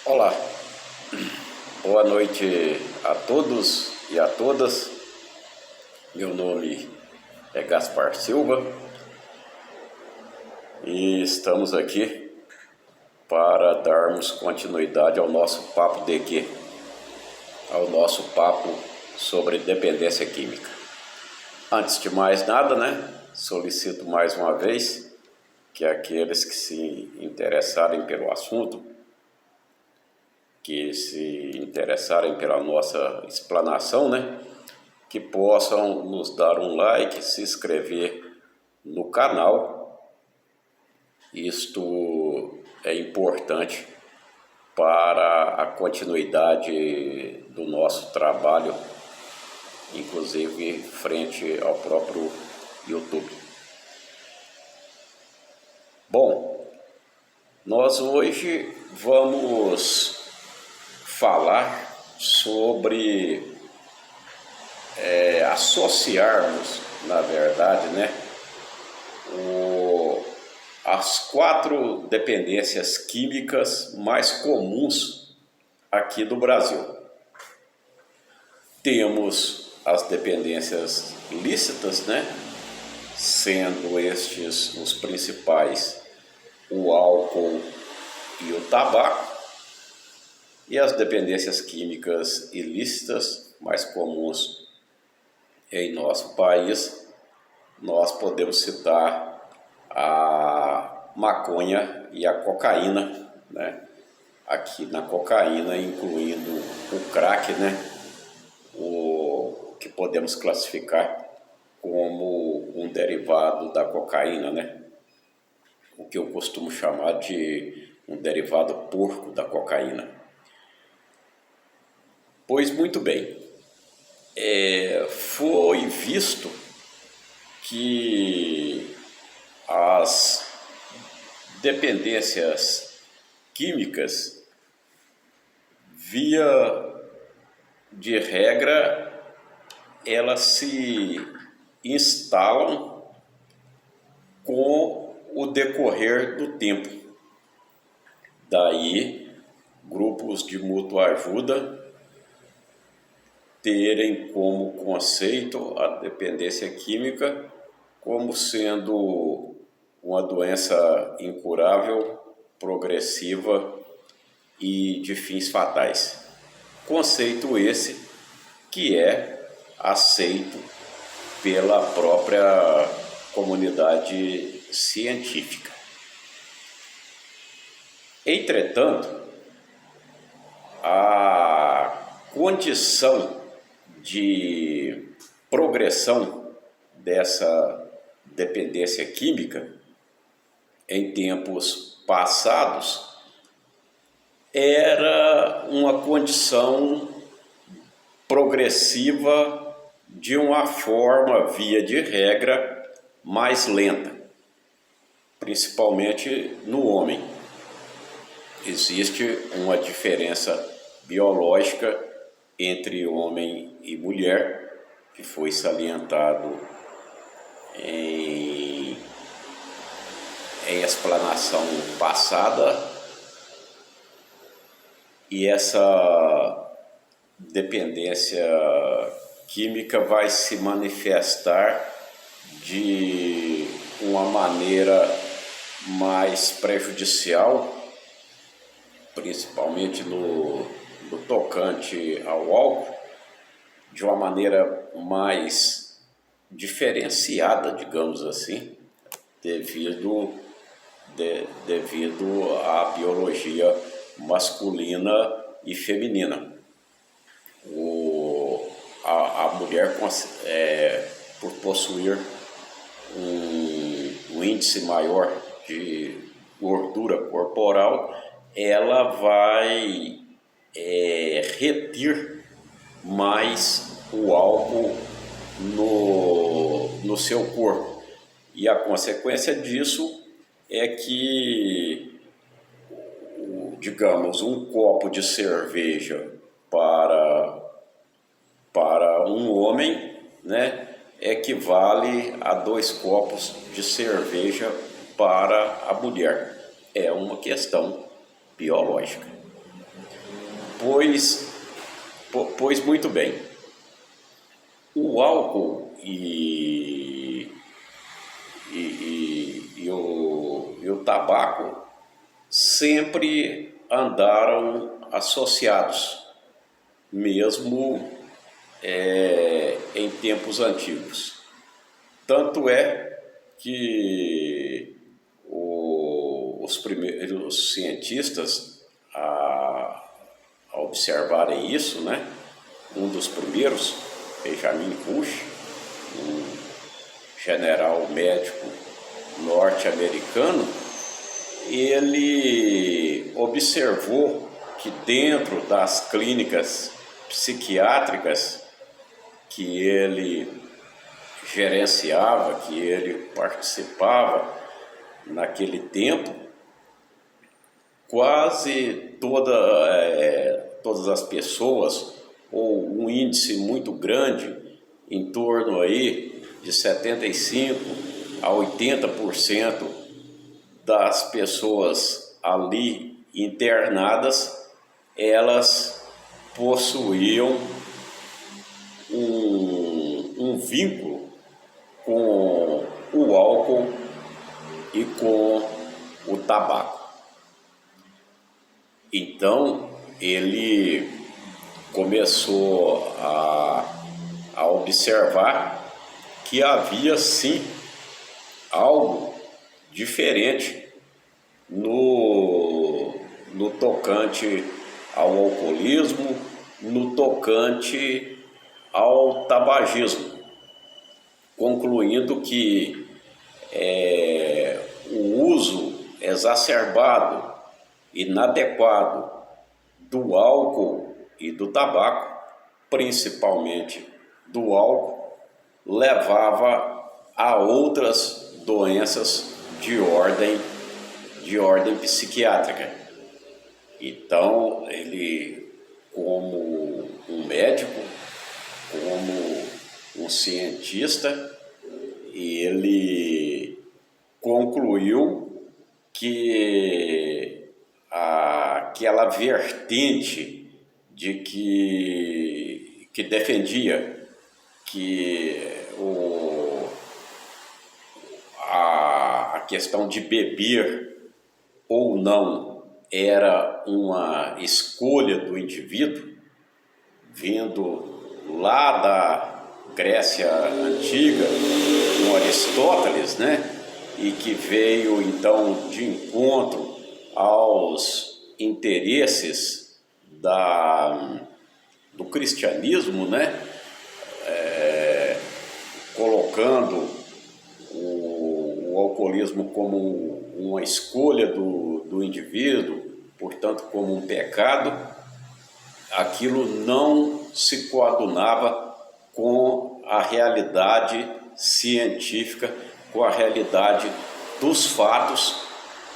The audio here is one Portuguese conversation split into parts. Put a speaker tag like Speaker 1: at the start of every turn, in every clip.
Speaker 1: Olá, boa noite a todos e a todas. Meu nome é Gaspar Silva e estamos aqui para darmos continuidade ao nosso papo de quê? Ao nosso papo sobre dependência química. Antes de mais nada, solicito mais uma vez que aqueles que se interessarem pelo assunto, que se interessarem pela nossa explanação, que possam nos dar um like, se inscrever no canal. Isto é importante para a continuidade do nosso trabalho, inclusive frente ao próprio YouTube. Bom, nós hoje vamos falar sobre associarmos, na verdade, as 4 dependências químicas mais comuns aqui do Brasil. Temos as dependências lícitas, sendo estes os principais o álcool e o tabaco. E as dependências químicas ilícitas mais comuns em nosso país, nós podemos citar a maconha e a cocaína, Aqui na cocaína, incluindo o crack, o que podemos classificar como um derivado da cocaína, O que eu costumo chamar de um derivado porco da cocaína. Pois muito bem, foi visto que as dependências químicas, via de regra, elas se instalam com o decorrer do tempo. Daí, grupos de mútua ajuda terem como conceito a dependência química como sendo uma doença incurável, progressiva e de fins fatais. Conceito esse que é aceito pela própria comunidade científica. Entretanto, a condição de progressão dessa dependência química em tempos passados era uma condição progressiva de uma forma, via de regra, mais lenta, principalmente no homem. Existe uma diferença biológica entre homem e mulher, que foi salientado em explanação passada, e essa dependência química vai se manifestar de uma maneira mais prejudicial, principalmente no tocante ao álcool, de uma maneira mais diferenciada, digamos assim, devido à biologia masculina e feminina. A mulher, por possuir um índice maior de gordura corporal, ela vai reter mais o álcool no seu corpo. E a consequência disso é que, digamos, um copo de cerveja para um homem, equivale a 2 copos de cerveja para a mulher. É uma questão biológica. Pois muito bem, o álcool e o tabaco sempre andaram associados, mesmo em tempos antigos. Tanto é que os primeiros cientistas a observarem isso, né? Um dos primeiros, Benjamin Rush, um general médico norte-americano, ele observou que dentro das clínicas psiquiátricas que ele gerenciava, que ele participava naquele tempo, quase todas as pessoas, ou um índice muito grande, em torno aí de 75% a 80% das pessoas ali internadas, elas possuíam um vínculo com o álcool e com o tabaco. Então ele começou a observar que havia sim algo diferente no tocante ao alcoolismo, no tocante ao tabagismo, concluindo que o uso exacerbado, inadequado do álcool e do tabaco, principalmente do álcool, levava a outras doenças de ordem psiquiátrica. Então, ele, como um médico, como um cientista, ele concluiu que aquela vertente de que defendia que a questão de beber ou não era uma escolha do indivíduo, vindo lá da Grécia Antiga, com Aristóteles, né? E que veio então de encontro aos interesses do cristianismo, né? Colocando o alcoolismo como uma escolha do indivíduo, portanto como um pecado, aquilo não se coadunava com a realidade científica, com a realidade dos fatos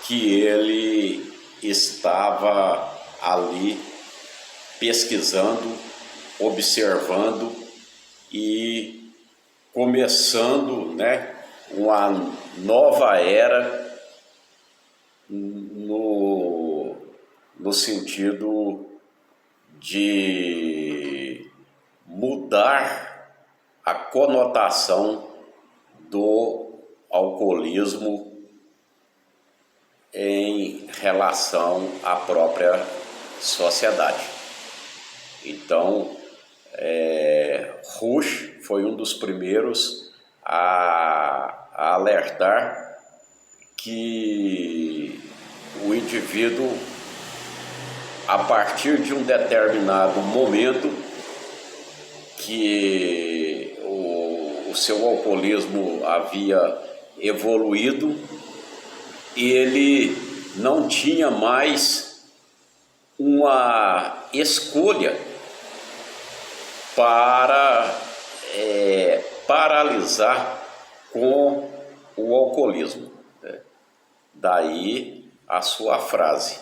Speaker 1: que ele estava ali pesquisando, observando e começando, né, uma nova era no sentido de mudar a conotação do alcoolismo em relação à própria sociedade. Então, Rush foi um dos primeiros a alertar que o indivíduo, a partir de um determinado momento que o seu alcoolismo havia evoluído, ele não tinha mais uma escolha para paralisar com o alcoolismo. Daí a sua frase: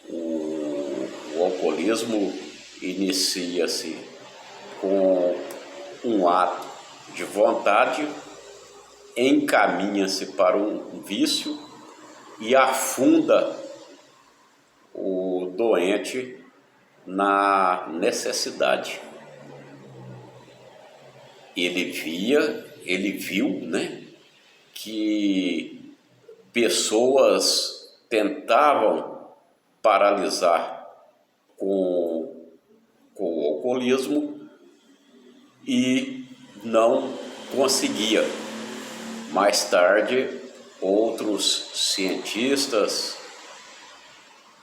Speaker 1: o alcoolismo inicia-se com um ato de vontade, encaminha-se para um vício e afunda o doente na necessidade. Ele viu, né, que pessoas tentavam paralisar com o alcoolismo e não conseguia. Mais tarde, outros cientistas,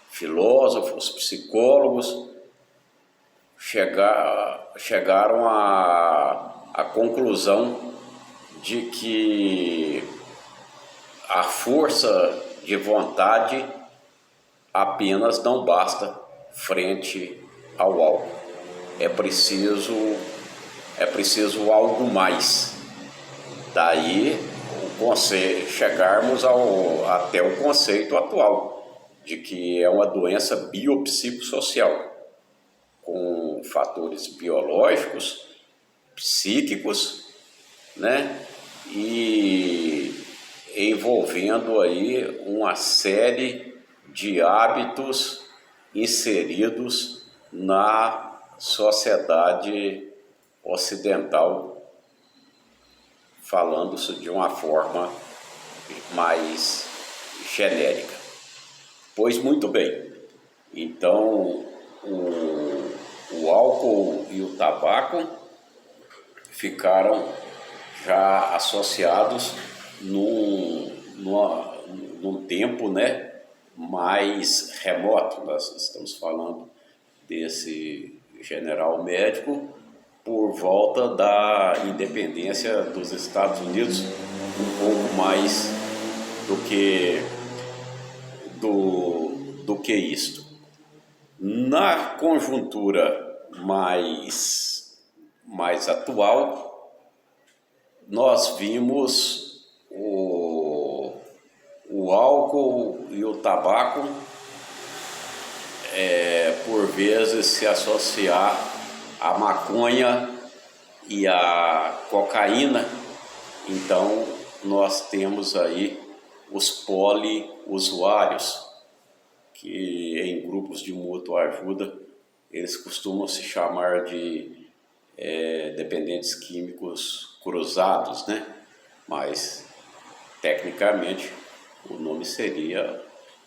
Speaker 1: filósofos, psicólogos chegaram à conclusão de que a força de vontade apenas não basta frente ao álcool. É preciso algo mais. Daí chegarmos até o conceito atual de que é uma doença biopsicossocial, com fatores biológicos, psíquicos, né? E envolvendo aí uma série de hábitos inseridos na sociedade ocidental, falando-se de uma forma mais genérica. Pois muito bem, então o álcool e o tabaco ficaram já associados num tempo, né, mais remoto. Nós estamos falando desse general médico por volta da independência dos Estados Unidos, um pouco mais do que isto. Na conjuntura mais atual, nós vimos o álcool e o tabaco por vezes se associar à maconha e à cocaína. Então nós temos aí os poliusuários, que em grupos de mútua ajuda eles costumam se chamar de dependentes químicos cruzados, né? Mas tecnicamente o nome seria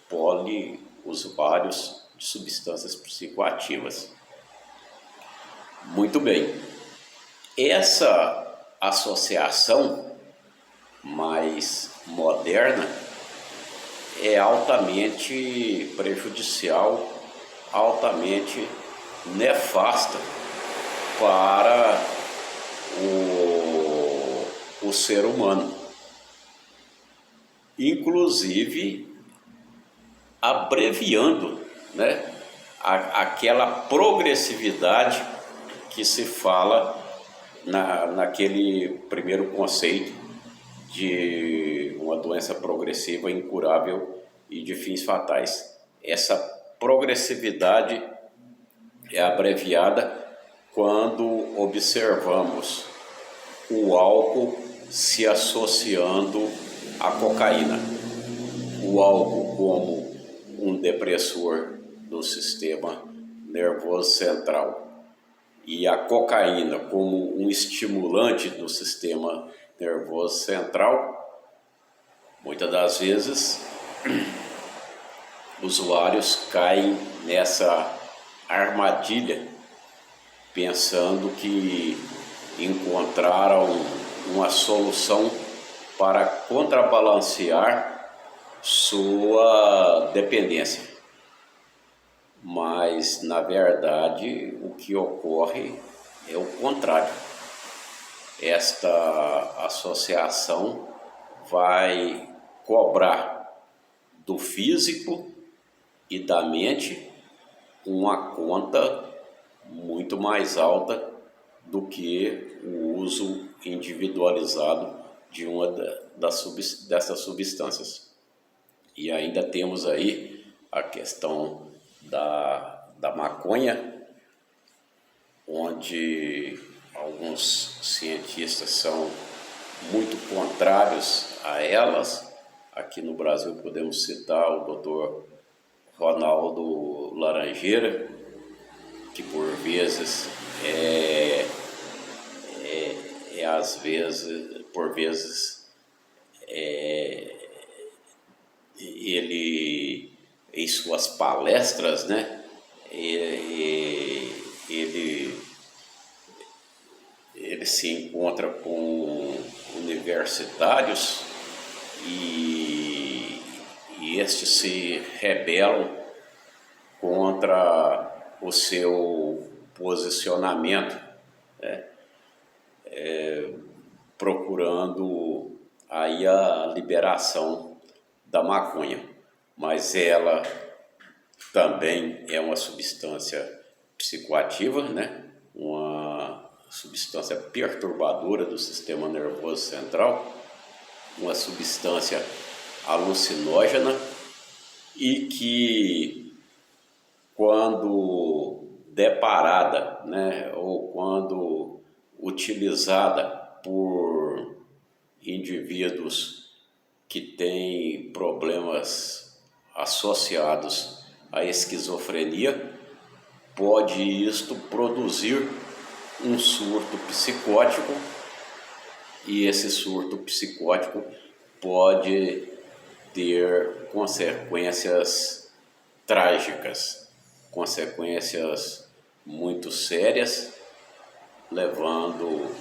Speaker 1: poliusuários de substâncias psicoativas. Muito bem, essa associação mais moderna é altamente prejudicial, altamente nefasta para o ser humano, inclusive abreviando, né, aquela progressividade que se fala naquele primeiro conceito de uma doença progressiva, incurável e de fins fatais. Essa progressividade é abreviada quando observamos o álcool se associando à cocaína. O álcool como um depressor do sistema nervoso central e a cocaína como um estimulante do sistema nervoso central, muitas das vezes usuários caem nessa armadilha pensando que encontraram uma solução para contrabalancear sua dependência. Mas, na verdade, o que ocorre é o contrário. Esta associação vai cobrar do físico e da mente uma conta muito mais alta do que o uso individualizado de uma dessas substâncias. E ainda temos aí a questão da maconha, onde alguns cientistas são muito contrários a elas. Aqui no Brasil podemos citar o Dr. Ronaldo Laranjeira, que por vezes por vezes ele, em suas palestras, né, ele se encontra com universitários e estes se rebelam contra o seu posicionamento, né, procurando aí a liberação da maconha, mas ela também é uma substância psicoativa, né? Uma substância perturbadora do sistema nervoso central, uma substância alucinógena e que, quando deparada, né, ou quando utilizada por indivíduos que têm problemas associados à esquizofrenia, pode isto produzir um surto psicótico, e esse surto psicótico pode ter consequências trágicas, consequências muito sérias, levando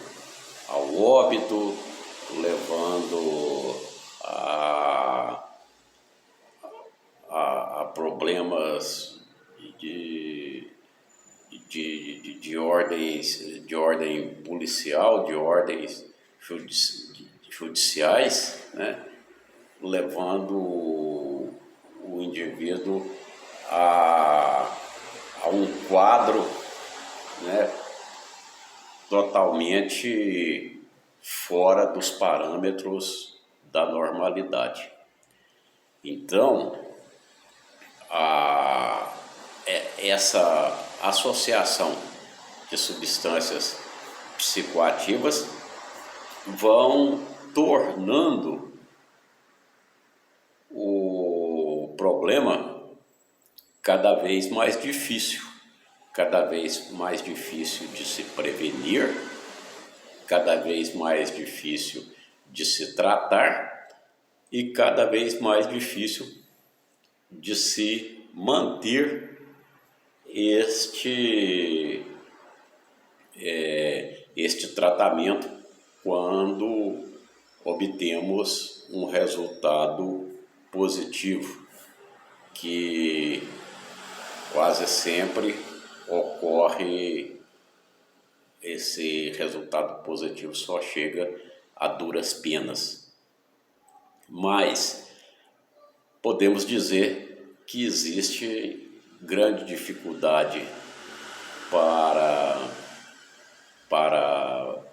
Speaker 1: ao óbito, levando a problemas de ordem policial, de ordens judiciais, né? Levando o indivíduo a um quadro, né, totalmente fora dos parâmetros da normalidade. Então, essa associação de substâncias psicoativas vão tornando o problema cada vez mais difícil de se prevenir, cada vez mais difícil de se tratar e cada vez mais difícil de se manter este tratamento quando obtemos um resultado positivo, que quase sempre ocorre. Esse resultado positivo só chega a duras penas, mas podemos dizer que existe grande dificuldade para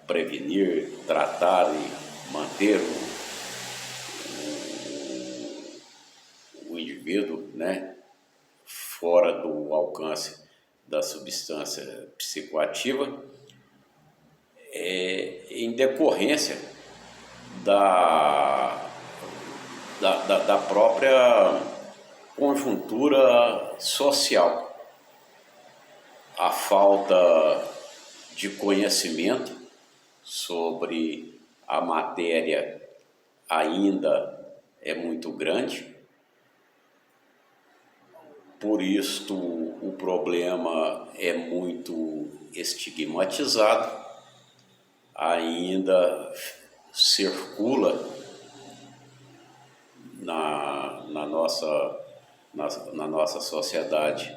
Speaker 1: prevenir, tratar e manter o indivíduo, né, fora do alcance da substância psicoativa, em decorrência da própria conjuntura social. A falta de conhecimento sobre a matéria ainda é muito grande, por isto o problema é muito estigmatizado, ainda circula na nossa sociedade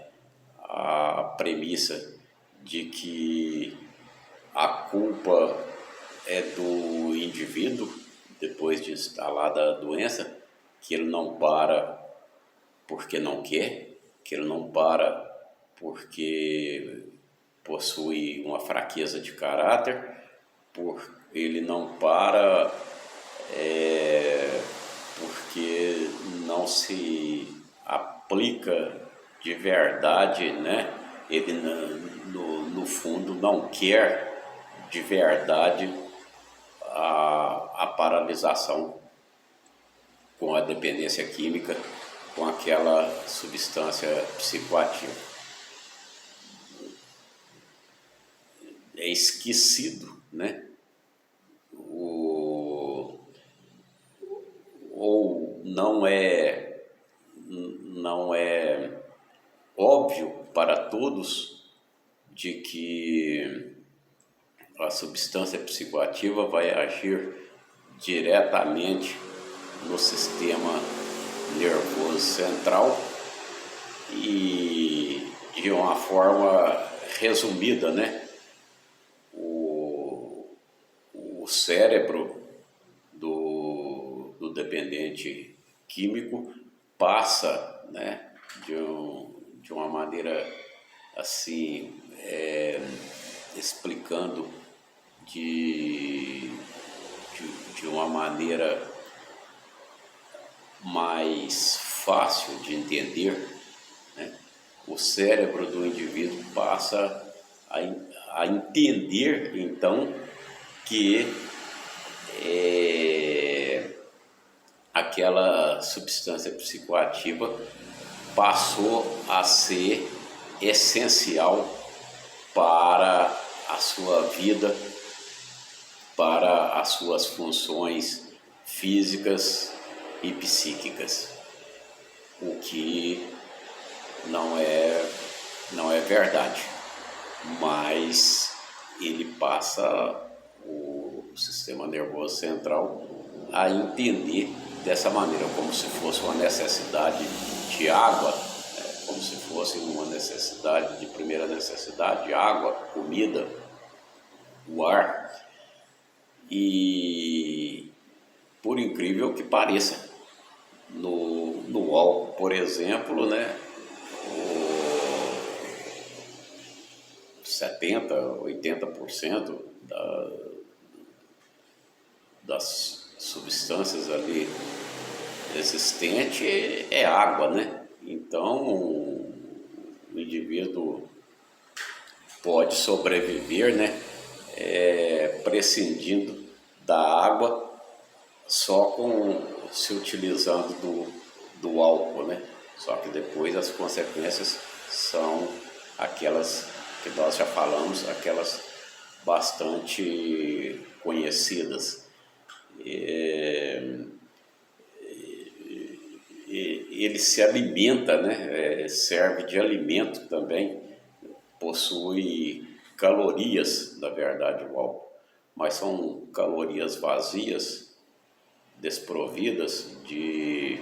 Speaker 1: a premissa de que a culpa é do indivíduo depois de instalada a doença, que ele não para porque não quer, que ele não para porque possui uma fraqueza de caráter, ele não para porque não se aplica de verdade, né? Ele no fundo não quer de verdade a paralisação com a dependência química, com aquela substância psicoativa. é esquecido, né? Ou não é óbvio para todos de que a substância psicoativa vai agir diretamente no sistema nervoso central e de uma forma resumida, né? O cérebro do dependente químico passa, né, de uma maneira assim, explicando de, de uma maneira mais fácil de entender, né? O cérebro do indivíduo passa a entender, então, que aquela substância psicoativa passou a ser essencial para a sua vida, para as suas funções físicas e psíquicas, o que não é verdade, mas ele passa o sistema nervoso central a entender dessa maneira, como se fosse uma necessidade de água, como se fosse uma necessidade de primeira necessidade, água, comida, o ar. E por incrível que pareça, no álcool, por exemplo, né, 70, 80% das substâncias ali existentes é água, né? Então, o indivíduo pode sobreviver, né, prescindindo da água só se utilizando do álcool, né? Só que depois as consequências são aquelas que nós já falamos, aquelas bastante conhecidas. Ele se alimenta, né? Serve de alimento também, possui calorias, na verdade, o álcool, mas são calorias vazias, desprovidas de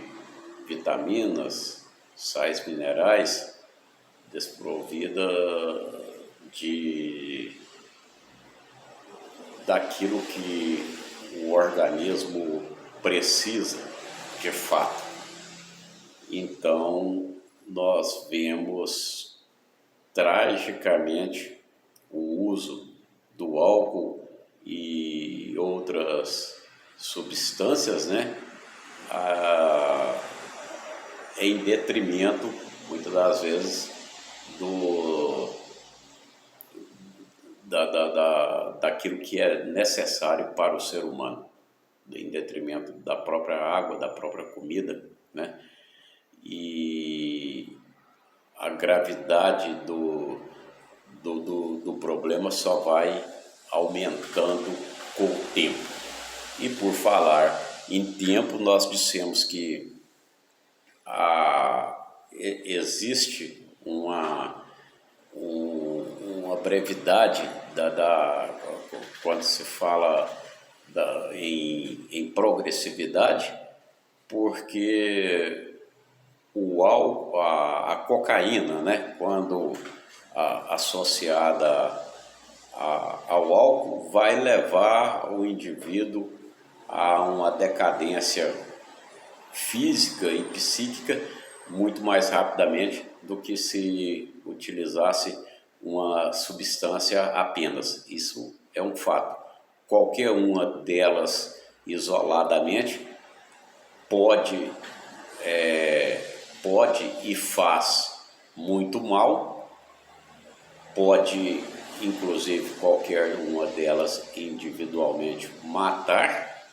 Speaker 1: vitaminas, sais minerais, desprovida daquilo que o organismo precisa de fato. Então, nós vemos tragicamente o uso do álcool e outras substâncias, né, em detrimento, muitas das vezes, daquilo que é necessário para o ser humano, em detrimento da própria água, da própria comida, né? E a gravidade do problema só vai aumentando com o tempo. E por falar em tempo, nós dissemos que existe uma brevidade quando se fala em progressividade, porque a cocaína, né, quando associada ao álcool, vai levar o indivíduo a uma decadência física e psíquica muito mais rapidamente do que se utilizasse uma substância apenas. Isso é um fato. Qualquer uma delas isoladamente pode e faz muito mal, pode, inclusive, qualquer uma delas individualmente matar,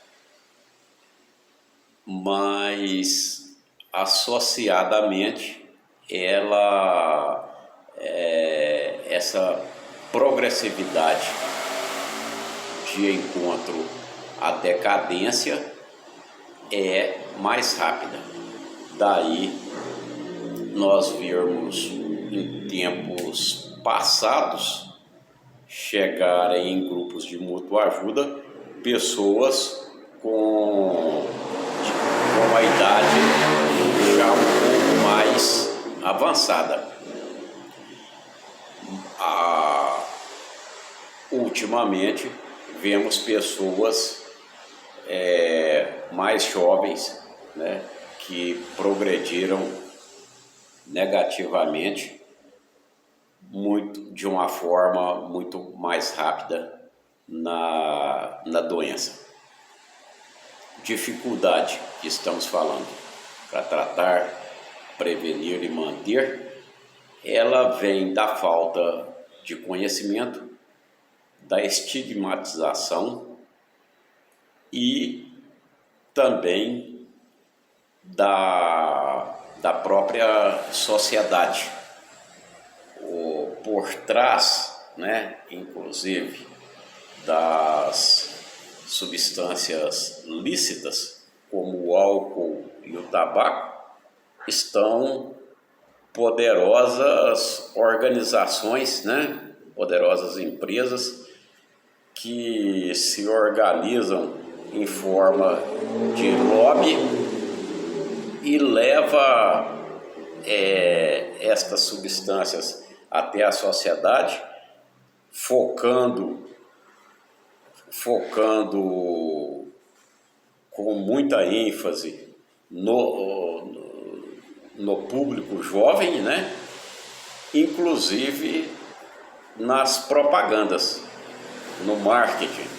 Speaker 1: mas associadamente essa progressividade de encontro à decadência é mais rápida. Daí nós virmos em tempos passados chegarem em grupos de mútua ajuda pessoas com a idade já um pouco mais avançada. Ultimamente vemos pessoas mais jovens, né, que progrediram negativamente de uma forma muito mais rápida na doença. Dificuldade que estamos falando para tratar, prevenir e manter, ela vem da falta de conhecimento, da estigmatização e também da própria sociedade. Por trás, né, inclusive, das substâncias lícitas, como o álcool e o tabaco, estão poderosas organizações, né, poderosas empresas que se organizam em forma de lobby e leva estas substâncias até a sociedade, focando com muita ênfase no público jovem, né? Inclusive nas propagandas, no marketing,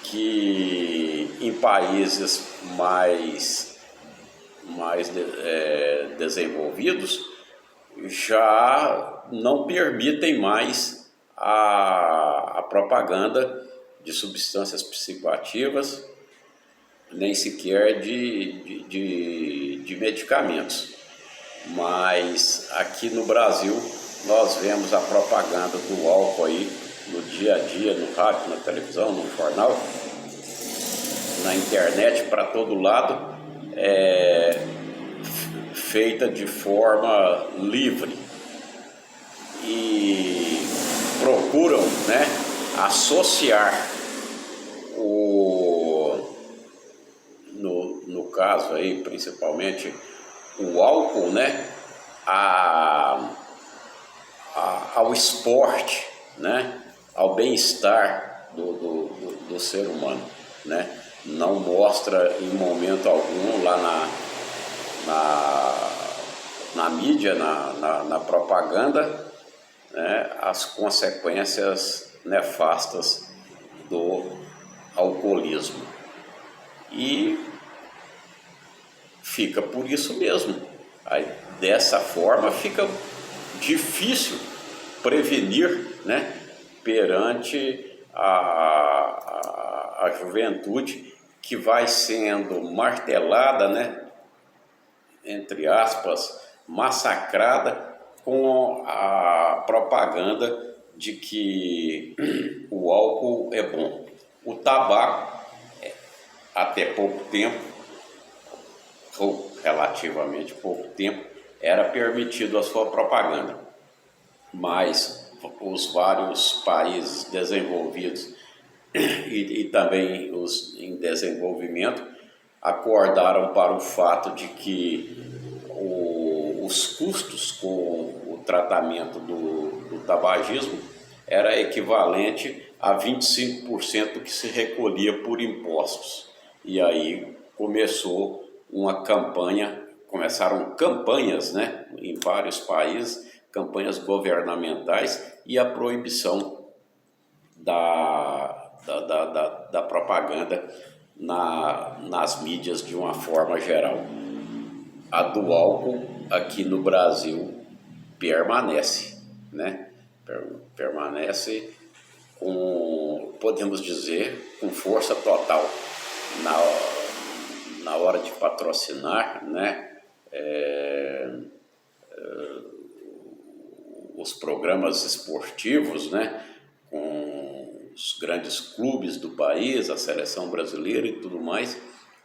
Speaker 1: que em países mais desenvolvidos já não permitem mais a propaganda de substâncias psicoativas, nem sequer de medicamentos. Mas aqui no Brasil nós vemos a propaganda do álcool aí no dia a dia, no rádio, na televisão, no jornal, na internet, para todo lado, feita de forma livre, e procuram, né, associar no caso aí principalmente o álcool, né, ao esporte, né, ao bem-estar do ser humano, né? Não mostra em momento algum lá na mídia, na propaganda, né, as consequências nefastas do alcoolismo. E fica por isso mesmo. Aí, dessa forma fica difícil prevenir, né, perante a juventude que vai sendo martelada, né, entre aspas, massacrada com a propaganda de que o álcool é bom. O tabaco, até pouco tempo, ou relativamente pouco tempo, era permitido a sua propaganda. Mas os vários países desenvolvidos e também os em desenvolvimento acordaram para o fato de que os custos com o tratamento do tabagismo era equivalente a 25% que se recolhia por impostos. E aí começaram campanhas, né, em vários países, campanhas governamentais e a proibição da propaganda nas mídias de uma forma geral. A do álcool aqui no Brasil permanece, né? Permanece podemos dizer, com força total na hora de patrocinar, né? Os programas esportivos, né? os grandes clubes do país, a seleção brasileira e tudo mais,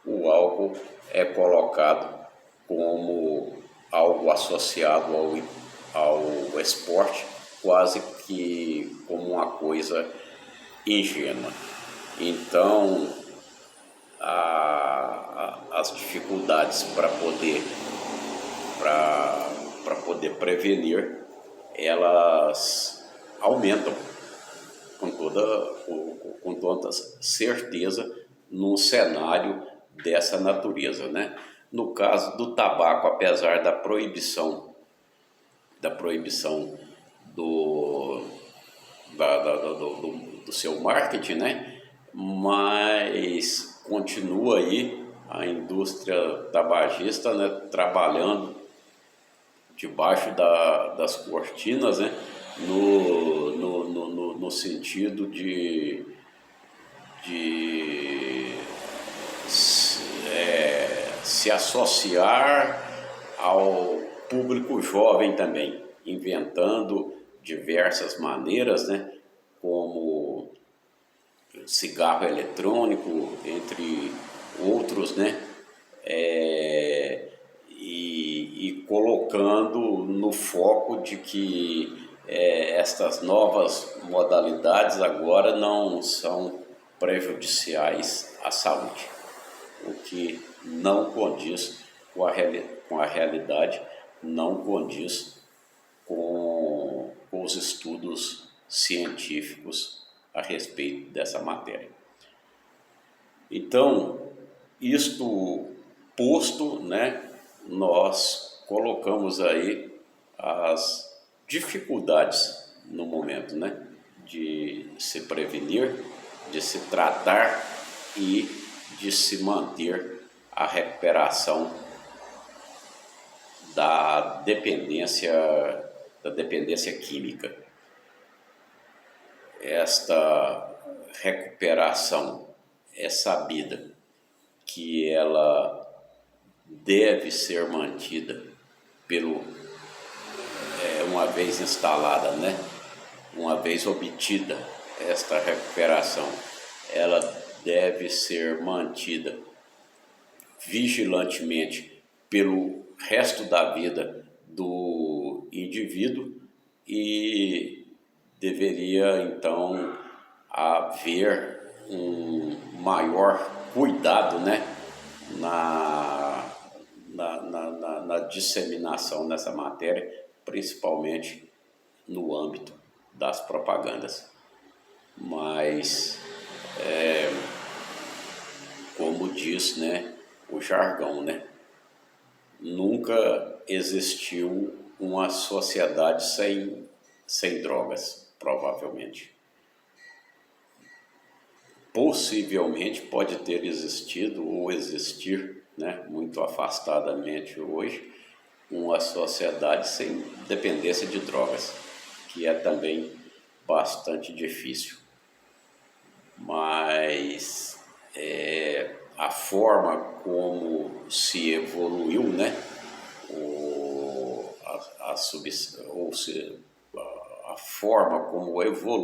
Speaker 1: o álcool é colocado como algo associado ao esporte, quase que como uma coisa ingênua. Então, as dificuldades para poder prevenir, elas aumentam com toda certeza num cenário dessa natureza, né? No caso do tabaco, apesar da proibição do seu marketing, né? Mas continua aí a indústria tabagista, né? Trabalhando debaixo das cortinas, né? No sentido de se associar ao público jovem também, inventando diversas maneiras, né? Como cigarro eletrônico, entre outros, né? E colocando no foco de que estas novas modalidades agora não são prejudiciais à saúde, o que não condiz com a realidade, não condiz com os estudos científicos a respeito dessa matéria. Então, isto posto, né, nós colocamos aí as dificuldades no momento, né, de se prevenir, de se tratar e de se manter a recuperação da dependência química. Esta recuperação é sabida que ela deve ser mantida uma vez instalada, né? Uma vez obtida esta recuperação, ela deve ser mantida vigilantemente pelo resto da vida do indivíduo e deveria então haver um maior cuidado, né, na disseminação dessa matéria, principalmente no âmbito das propagandas. Mas, como diz, né, o jargão, né, nunca existiu uma sociedade sem drogas, provavelmente. Possivelmente pode ter existido ou existir, né, muito afastadamente hoje, uma sociedade sem dependência de drogas, que é também bastante difícil. Mas a forma como se evoluiu, né, a forma como evoluiu